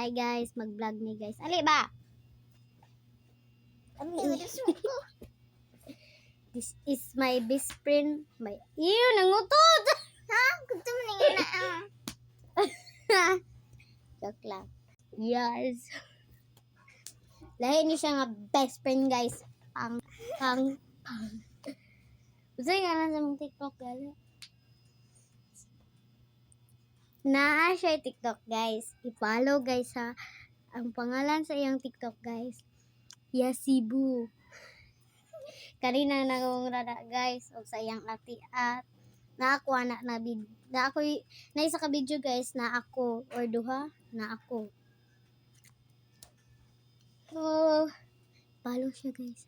Hi guys, mag-vlog ni guys. Ali ba? This is my best friend. Iyo, nangutot! Ha? Gusto mo na yun na. Joke lang. Yes. Lahi niyo siya nga best friend guys. Pang. Gusto nga na sa mong TikTok gali. Na siya TikTok guys. I-follow guys ha. Ang pangalan sa iyang TikTok guys. Yasibu. Kanina nagong rada guys og sa iyang ati at na ako na isa ka video guys na ako or duha na ako. So, follow siya guys.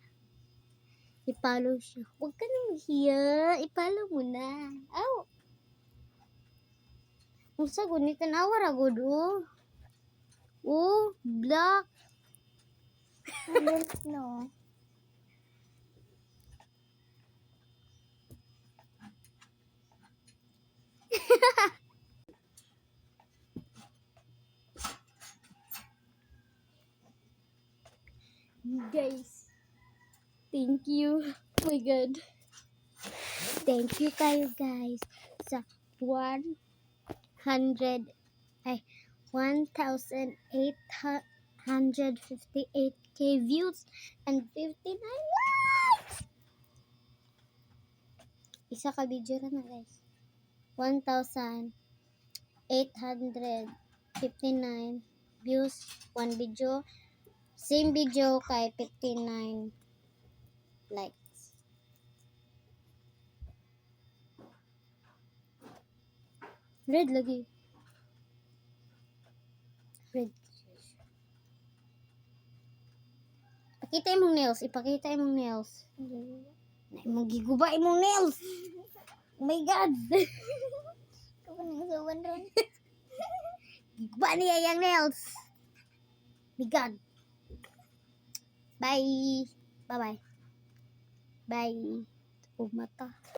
I-follow siya. Huwag ka nang mahiya. I-follow mo na. Aw. Musa gunit na awara gud oh. Oh, black. I don't know. Guys. Thank you. Oh my god. Thank you kayo guys sa 1,858k views and 59 likes. Isa ka video na guys. 1,859 views, one video. Same video kay 59 likes. Red lagi. Red. Pakita imong nails. Ipakita imong nails. Na imong giguba imong nails. Oh my god. Kapan nang sawan ron? Giguba niya yung nails. My god. Bye. Bye-bye. Bye. Mata.